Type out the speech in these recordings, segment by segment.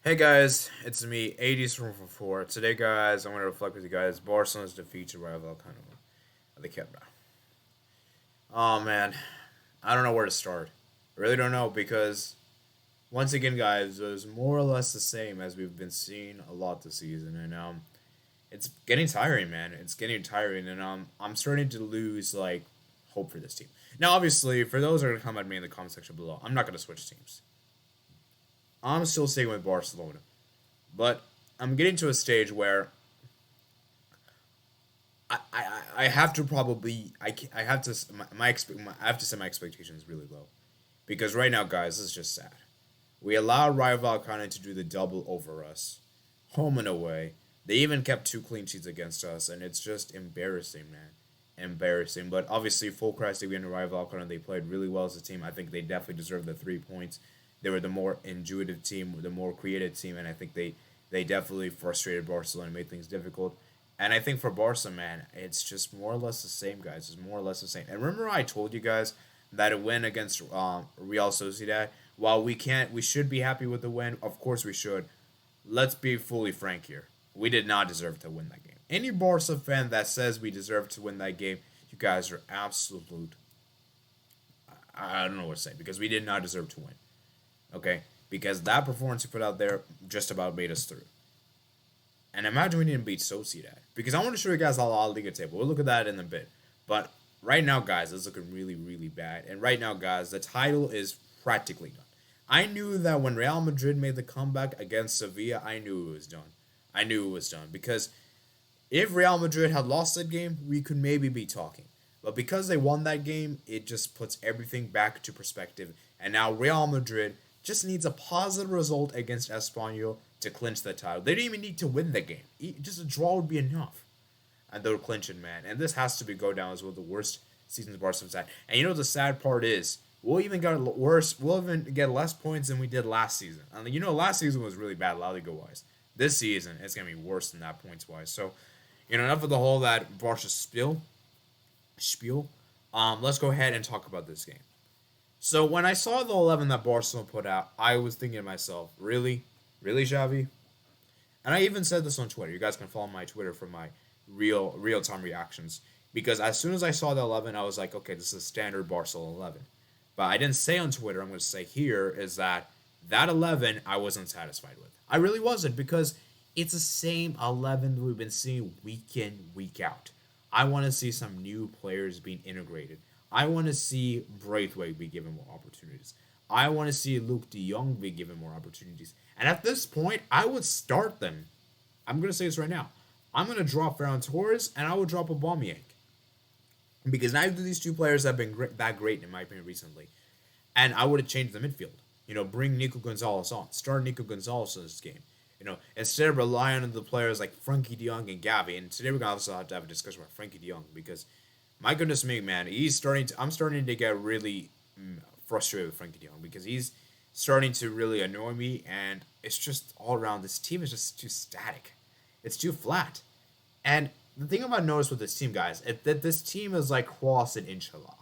Hey guys, it's me, 80s from 4. Today, guys, I want to reflect with you guys Barcelona's defeat to Rayo Vallecano at the Camp Nou. Oh man, I don't know where to start. I really don't know because once again, guys, it was more or less the same as we've been seeing a lot this season, and it's getting tiring, man. It's getting tiring, and I'm starting to lose hope for this team. Now, obviously, for those that are gonna come at me in the comment section below, I'm not gonna switch teams. I'm still staying with Barcelona. But I'm getting to a stage where I have to probably I have to I have to set my expectations really low because right now, guys, this is just sad. We allowed Rayo Vallecano to do the double over us, home and away. They even kept two clean sheets against us, and it's just embarrassing, man. Embarrassing. But obviously, full credit to being Rayo Vallecano. They played really well as a team. I think they definitely deserved the 3 points. They were the more intuitive team, the more creative team, and I think they definitely frustrated Barcelona and made things difficult. And I think for Barca, man, it's just more or less the same, guys. It's more or less the same. And remember, I told you guys that a win against Real Sociedad, while we should be happy with the win. Of course, we should. Let's be fully frank here. We did not deserve to win that game. Any Barca fan that says we deserve to win that game, you guys are absolute. I don't know what to say because we did not deserve to win. Okay, because that performance you put out there just about made us through. And imagine we didn't beat Sociedad. Because I want to show you guys the La Liga table. We'll look at that in a bit. But right now, guys, it's looking really, really bad. And right now, guys, the title is practically done. I knew that when Real Madrid made the comeback against Sevilla, I knew it was done. I knew it was done. Because if Real Madrid had lost that game, we could maybe be talking. But because they won that game, it just puts everything back to perspective. And now Real Madrid just needs a positive result against Espanyol to clinch the title. They didn't even need to win the game. Just a draw would be enough. And they're clinching, man. And this has to be go down as one of the worst seasons Barcelona's had. And you know the sad part is, we'll even get worse. We'll even get less points than we did last season. And you know, last season was really bad La Liga wise. This season, it's gonna be worse than that points wise. So, enough of the whole that Barca spiel. Let's go ahead and talk about this game. So when I saw the 11 that Barcelona put out, I was thinking to myself, really, really, Xavi? And I even said this on Twitter. You guys can follow my Twitter for my real time reactions. Because as soon as I saw the 11, I was like, okay, this is standard Barcelona 11. But I didn't say on Twitter. I'm going to say here is that 11 I wasn't satisfied with. I really wasn't because it's the same 11 we've been seeing week in, week out. I want to see some new players being integrated. I want to see Braithwaite be given more opportunities. I want to see Luke De Jong be given more opportunities. And at this point, I would start them. I'm going to say this right now. I'm going to drop Ferran Torres and I would drop Aubameyang. Because neither of these two players have been that great, in my opinion, recently. And I would have changed the midfield. Bring Nico Gonzalez on. Start Nico Gonzalez in this game. Instead of relying on the players like Frankie De Jong and Gavi. And today we're going to also have to have a discussion about Frankie De Jong because, my goodness me, man, I'm starting to get really frustrated with Frankie De Jong because he's starting to really annoy me. And it's just all around. This team is just too static. It's too flat. And the thing I've noticed with this team, guys, is that this team is like crossing inshallah.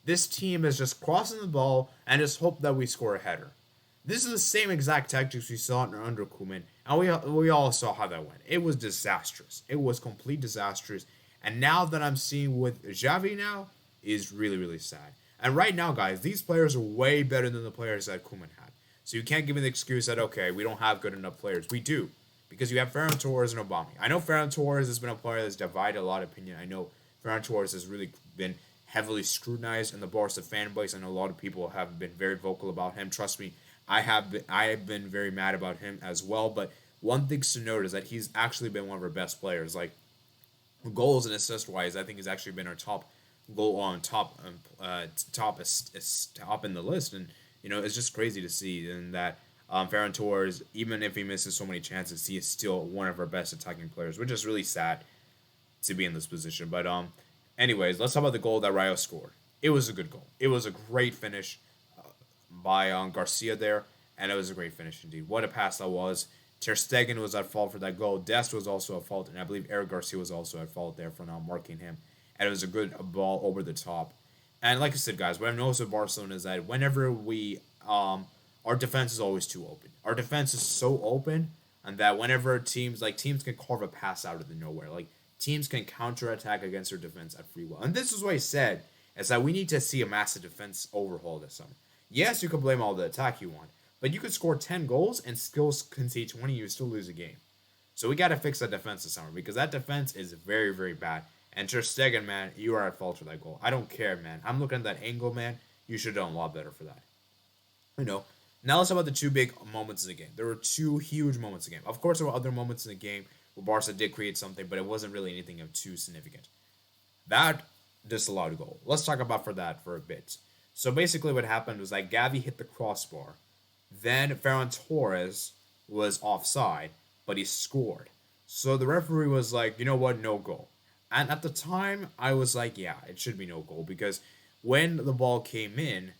This team is just crossing the ball and just hope that we score a header. This is the same exact tactics we saw under Koeman, and we all saw how that went. It was disastrous. It was complete disastrous. And now that I'm seeing with Xavi now is really, really sad. And right now, guys, these players are way better than the players that Koeman had. So you can't give me the excuse that, okay, we don't have good enough players. We do. Because you have Ferran Torres and Obama. I know Ferran Torres has been a player that's divided a lot of opinion. I know Ferran Torres has really been heavily scrutinized in the Barca fan base. I know a lot of people have been very vocal about him. Trust me, I have been very mad about him as well. But one thing to note is that he's actually been one of our best players. Like goals and assist wise, I think he's actually been our top goal on top in the list. And it's just crazy to see and that. Ferran Torres, even if he misses so many chances, he is still one of our best attacking players, which is really sad to be in this position. But anyways, let's talk about the goal that Rayo scored. It was a good goal. It was a great finish by Garcia there, and it was a great finish indeed. What a pass that was. Ter Stegen was at fault for that goal. Dest was also at fault, and I believe Eric Garcia was also at fault there for not marking him. And it was a good ball over the top. And like I said, guys, what I've noticed with Barcelona is that whenever we our defense is always too open. Our defense is so open, and that whenever teams can carve a pass out of the nowhere, like teams can counterattack against our defense at free will. And this is what I said is that we need to see a massive defense overhaul this summer. Yes, you can blame all the attack you want, but you could score 10 goals and still concede 20, you still lose a game. So we got to fix that defense this summer because that defense is very, very bad. And Ter Stegen, man, you are at fault for that goal. I don't care, man. I'm looking at that angle, man. You should have done a lot better for that. You know. Now let's talk about the two big moments in the game. There were two huge moments in the game. Of course, there were other moments in the game where Barca did create something, but it wasn't really anything of too significant. That disallowed a goal. Let's talk about that for a bit. So basically, what happened was like Gavi hit the crossbar, then Ferran Torres was offside, but he scored. So the referee was like, you know what, no goal. And at the time, I was like, yeah, it should be no goal because when the ball came in,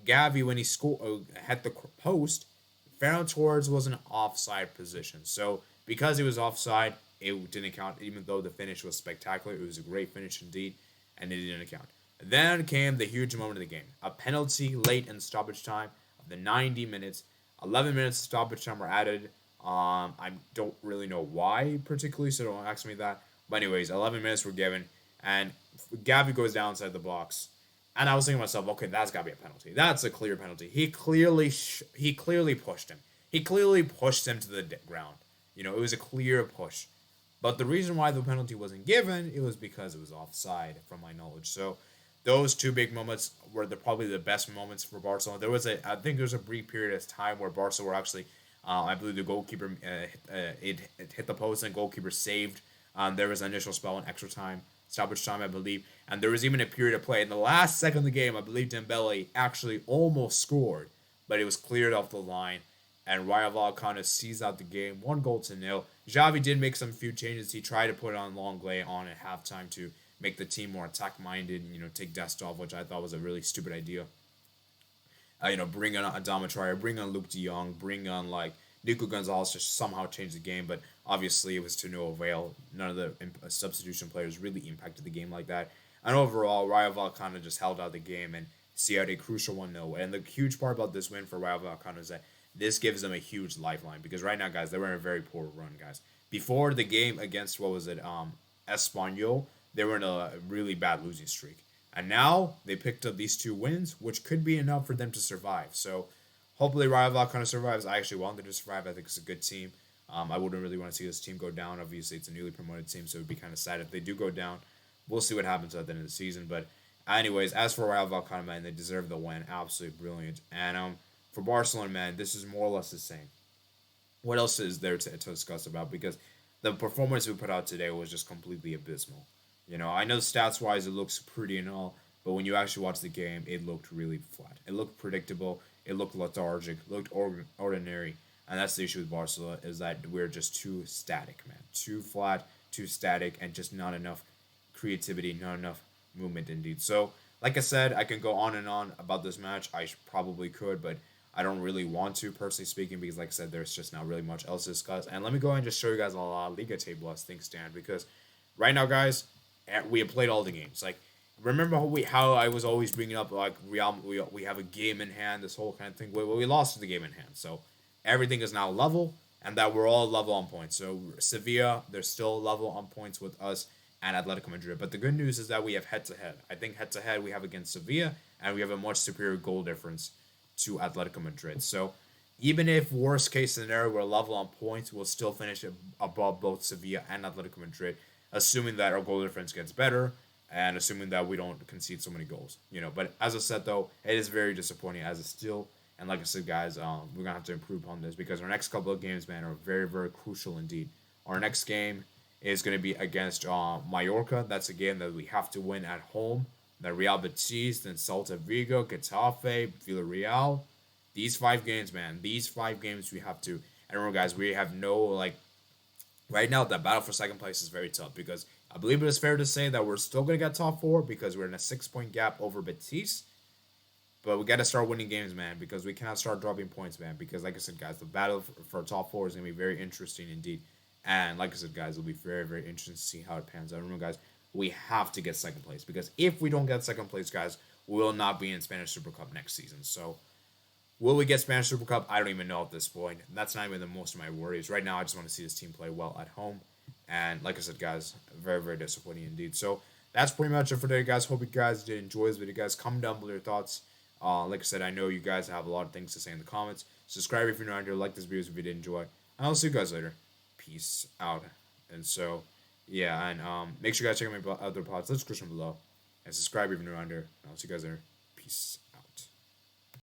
Gavi, when he scored, had the post, Ferran Torres was in an offside position. So because he was offside, it didn't count, even though the finish was spectacular. It was a great finish indeed, and it didn't count. Then came the huge moment of the game. A penalty late in stoppage time of the 90 minutes. 11 minutes of stoppage time were added. I don't really know why particularly, so don't ask me that. But anyways, 11 minutes were given, and Gavi goes down inside the box. And I was thinking to myself, okay, that's got to be a penalty. That's a clear penalty. He clearly pushed him. He clearly pushed him to the ground. You know, it was a clear push. But the reason why the penalty wasn't given, it was because it was offside, from my knowledge. So those two big moments were probably the best moments for Barcelona. I think there was a brief period of time where Barca were actually, I believe the goalkeeper it hit the post and goalkeeper saved. There was an initial spell in extra time, stoppage time, I believe, and there was even a period of play in the last second of the game. I believe Dembele actually almost scored, but it was cleared off the line, and Rayo Vallecano seized out the game, 1-0. Xavi did make some few changes. He tried to put on Longley on at halftime to make the team more attack-minded, take Dest off, which I thought was a really stupid idea. Bring on Adama Traore, bring on Luke de Jong, bring on, Nico Gonzalez to somehow change the game, but obviously it was to no avail. None of the substitution players really impacted the game like that. And overall, Rayo Vallecano just held out the game and sealed a crucial 1-0. And the huge part about this win for Rayo Vallecano is that this gives them a huge lifeline because right now, guys, they were in a very poor run, guys. Before the game against, Espanyol, they were in a really bad losing streak. And now they picked up these two wins, which could be enough for them to survive. So hopefully Rayo Vallecano survives. I actually want them to survive. I think it's a good team. I wouldn't really want to see this team go down. Obviously, it's a newly promoted team, so it would be kind of sad if they do go down. We'll see what happens at the end of the season. But anyways, as for Rayo Vallecano, man, they deserve the win. Absolutely brilliant. And for Barcelona, man, this is more or less the same. What else is there to discuss about? Because the performance we put out today was just completely abysmal. I know stats-wise it looks pretty and all, but when you actually watch the game, it looked really flat. It looked predictable. It looked lethargic. Looked ordinary. And that's the issue with Barcelona is that we're just too static, man. Too flat, too static, and just not enough creativity, not enough movement indeed. So, like I said, I can go on and on about this match. I probably could, but I don't really want to, personally speaking, because like I said, there's just not really much else to discuss. And let me go ahead and just show you guys a La Liga table as things stand, because right now, guys, we have played all the games. Remember how I was always bringing up, Real, we have a game in hand, this whole kind of thing. Well, we lost the game in hand, so everything is now level, and that we're all level on points. So Sevilla, they're still level on points with us and Atletico Madrid. But the good news is that we have head-to-head. I think head-to-head we have against Sevilla, and we have a much superior goal difference to Atletico Madrid. So even if worst case scenario we're level on points, we'll still finish above both Sevilla and Atletico Madrid, assuming that our goal difference gets better and assuming that we don't concede so many goals. But as I said, though, it is very disappointing as it's still. And like I said, guys, we're going to have to improve on this because our next couple of games, man, are very, very crucial indeed. Our next game is going to be against Mallorca. That's a game that we have to win at home. Then Real Betis, then Celta Vigo, Getafe, Villarreal. These 5 games, man, we have to. And remember, guys, we have no, right now, the battle for second place is very tough because I believe it is fair to say that we're still going to get top 4 because we're in a 6-point gap over Betis. But we got to start winning games, man, because we cannot start dropping points, man. Because, like I said, guys, the battle for top 4 is going to be very interesting indeed. And, like I said, guys, it'll be very, very interesting to see how it pans out. Remember, guys, we have to get second place. Because if we don't get second place, guys, we will not be in Spanish Super Cup next season. So, Will we get Spanish Super Cup? I don't even know at this point. And that's not even the most of my worries. Right now, I just want to see this team play well at home. And like I said, guys, very, very disappointing indeed. So that's pretty much it for today, guys. Hope you guys did enjoy this video, guys. Comment down below your thoughts. Like I said, I know you guys have a lot of things to say in the comments. Subscribe if you're not here. Like this video if you did enjoy. And I'll see you guys later. Peace out. And so, yeah, and make sure you guys check out my other pods. Description below. And subscribe if you're new around here. And I'll see you guys later. Peace.